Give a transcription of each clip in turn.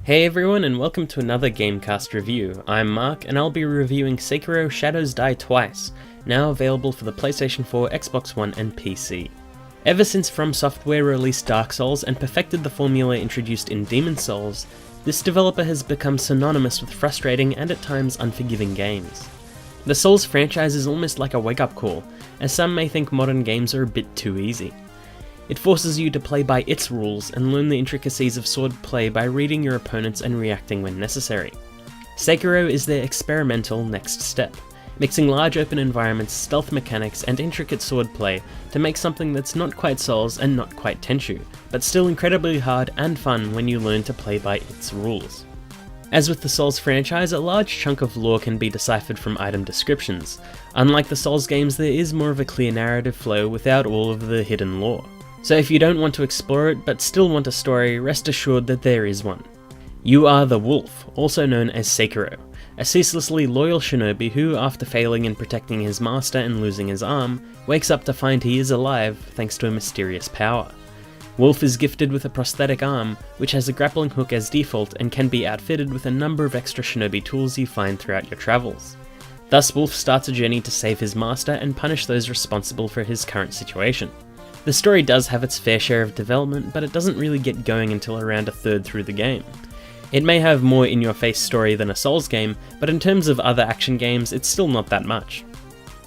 Hey everyone, and welcome to another GameCast review. I'm Mark, and I'll be reviewing Sekiro Shadows Die Twice, now available for the PlayStation 4, Xbox One, and PC. Ever since FromSoftware released Dark Souls and perfected the formula introduced in Demon Souls, this developer has become synonymous with frustrating and at times unforgiving games. The Souls franchise is almost like a wake-up call, as some may think modern games are a bit too easy. It forces you to play by its rules and learn the intricacies of sword play by reading your opponents and reacting when necessary. Sekiro is their experimental next step, mixing large open environments, stealth mechanics, and intricate sword play to make something that's not quite Souls and not quite Tenchu, but still incredibly hard and fun when you learn to play by its rules. As with the Souls franchise, a large chunk of lore can be deciphered from item descriptions. Unlike the Souls games, there is more of a clear narrative flow without all of the hidden lore. So if you don't want to explore it but still want a story, rest assured that there is one. You are the Wolf, also known as Sekiro, a ceaselessly loyal shinobi who, after failing in protecting his master and losing his arm, wakes up to find he is alive thanks to a mysterious power. Wolf is gifted with a prosthetic arm, which has a grappling hook as default and can be outfitted with a number of extra shinobi tools you find throughout your travels. Thus, Wolf starts a journey to save his master and punish those responsible for his current situation. The story does have its fair share of development, but it doesn't really get going until around a third through the game. It may have more in-your-face story than a Souls game, but in terms of other action games, it's still not that much.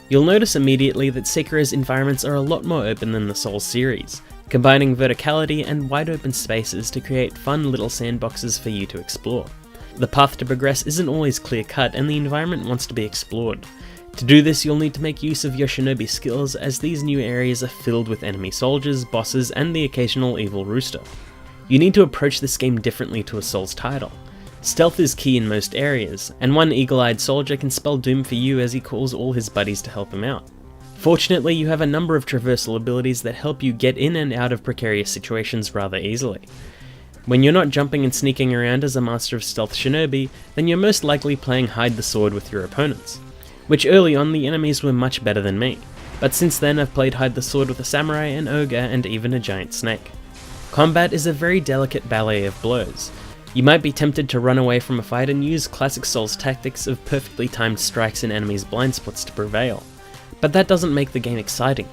You'll notice immediately that Sekiro's environments are a lot more open than the Souls series, combining verticality and wide open spaces to create fun little sandboxes for you to explore. The path to progress isn't always clear-cut, and the environment wants to be explored. To do this, you'll need to make use of your shinobi skills, as these new areas are filled with enemy soldiers, bosses, and the occasional evil rooster. You need to approach this game differently to a Souls title. Stealth is key in most areas, and one eagle-eyed soldier can spell doom for you as he calls all his buddies to help him out. Fortunately, you have a number of traversal abilities that help you get in and out of precarious situations rather easily. When you're not jumping and sneaking around as a master of stealth shinobi, then you're most likely playing hide the sword with your opponents. Which early on the enemies were much better than me, but since then I've played hide the sword with a samurai, an ogre, and even a giant snake. Combat is a very delicate ballet of blows. You might be tempted to run away from a fight and use classic Souls tactics of perfectly timed strikes in enemies' blind spots to prevail, but that doesn't make the game exciting.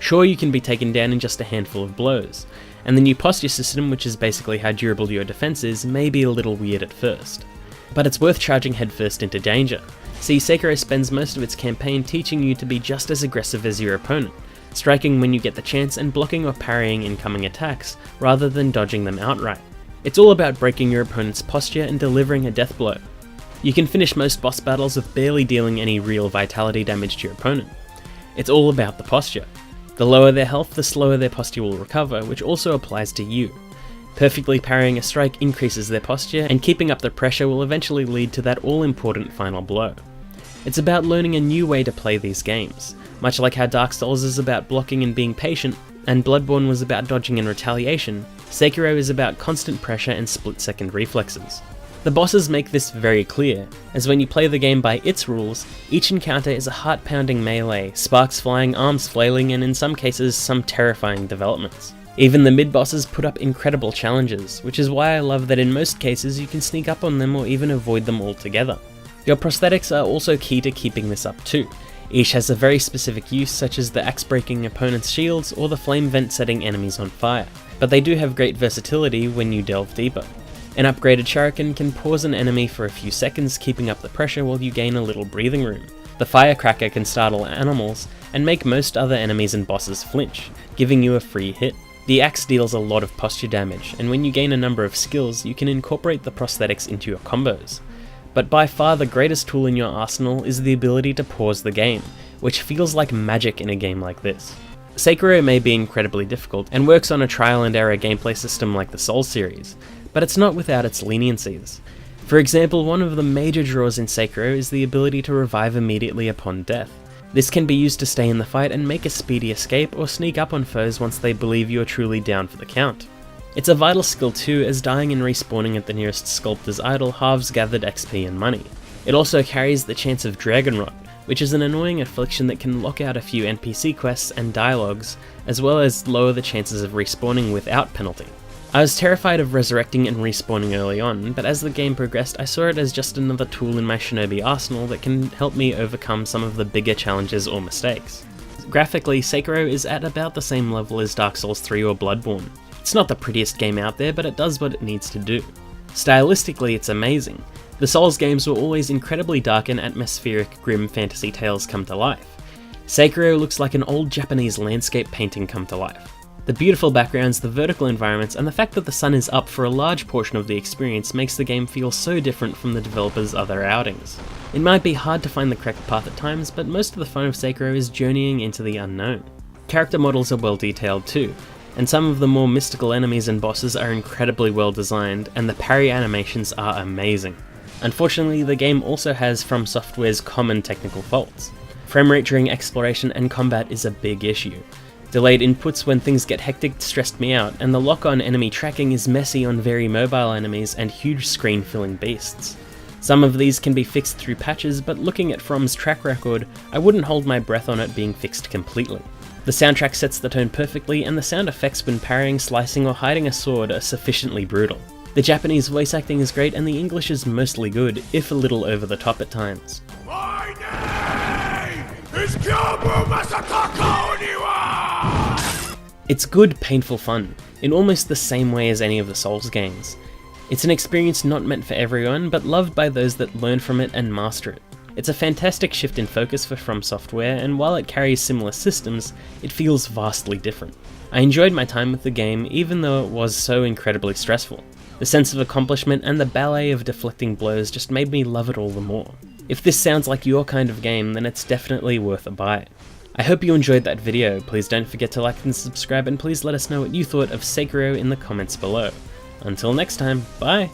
Sure, you can be taken down in just a handful of blows, and the new posture system, which is basically how durable your defense is, may be a little weird at first. But it's worth charging headfirst into danger. See, Sekiro spends most of its campaign teaching you to be just as aggressive as your opponent, striking when you get the chance and blocking or parrying incoming attacks, rather than dodging them outright. It's all about breaking your opponent's posture and delivering a death blow. You can finish most boss battles with barely dealing any real vitality damage to your opponent. It's all about the posture. The lower their health, the slower their posture will recover, which also applies to you. Perfectly parrying a strike increases their posture, and keeping up the pressure will eventually lead to that all-important final blow. It's about learning a new way to play these games. Much like how Dark Souls is about blocking and being patient, and Bloodborne was about dodging and retaliation, Sekiro is about constant pressure and split-second reflexes. The bosses make this very clear, as when you play the game by its rules, each encounter is a heart-pounding melee, sparks flying, arms flailing, and in some cases, some terrifying developments. Even the mid-bosses put up incredible challenges, which is why I love that in most cases you can sneak up on them or even avoid them altogether. Your prosthetics are also key to keeping this up too. Each has a very specific use, such as the axe breaking opponents' shields or the flame vent setting enemies on fire, but they do have great versatility when you delve deeper. An upgraded shuriken can pause an enemy for a few seconds, keeping up the pressure while you gain a little breathing room. The firecracker can startle animals and make most other enemies and bosses flinch, giving you a free hit. The axe deals a lot of posture damage, and when you gain a number of skills, you can incorporate the prosthetics into your combos. But by far the greatest tool in your arsenal is the ability to pause the game, which feels like magic in a game like this. Sekiro may be incredibly difficult, and works on a trial and error gameplay system like the Souls series, but it's not without its leniencies. For example, one of the major draws in Sekiro is the ability to revive immediately upon death. This can be used to stay in the fight and make a speedy escape, or sneak up on foes once they believe you are truly down for the count. It's a vital skill too, as dying and respawning at the nearest sculptor's idol halves gathered XP and money. It also carries the chance of Dragon Rot, which is an annoying affliction that can lock out a few NPC quests and dialogues, as well as lower the chances of respawning without penalty. I was terrified of resurrecting and respawning early on, but as the game progressed I saw it as just another tool in my Shinobi arsenal that can help me overcome some of the bigger challenges or mistakes. Graphically, Sekiro is at about the same level as Dark Souls 3 or Bloodborne. It's not the prettiest game out there, but it does what it needs to do. Stylistically, it's amazing. The Souls games were always incredibly dark and atmospheric, grim fantasy tales come to life. Sekiro looks like an old Japanese landscape painting come to life. The beautiful backgrounds, the vertical environments, and the fact that the sun is up for a large portion of the experience makes the game feel so different from the developers' other outings. It might be hard to find the correct path at times, but most of the fun of Sekiro is journeying into the unknown. Character models are well detailed too, and some of the more mystical enemies and bosses are incredibly well designed, and the parry animations are amazing. Unfortunately, the game also has FromSoftware's common technical faults. Frame rate during exploration and combat is a big issue. Delayed inputs when things get hectic stressed me out, and the lock-on enemy tracking is messy on very mobile enemies and huge screen-filling beasts. Some of these can be fixed through patches, but looking at From's track record, I wouldn't hold my breath on it being fixed completely. The soundtrack sets the tone perfectly, and the sound effects when parrying, slicing, or hiding a sword are sufficiently brutal. The Japanese voice acting is great, and the English is mostly good, if a little over the top at times. My name is Kyobu Masataka Oniwa! It's good, painful fun, in almost the same way as any of the Souls games. It's an experience not meant for everyone, but loved by those that learn from it and master it. It's a fantastic shift in focus for FromSoftware, and while it carries similar systems, it feels vastly different. I enjoyed my time with the game, even though it was so incredibly stressful. The sense of accomplishment and the ballet of deflecting blows just made me love it all the more. If this sounds like your kind of game, then it's definitely worth a buy. I hope you enjoyed that video. Please don't forget to like and subscribe, and please let us know what you thought of Sekiro in the comments below. Until next time, bye!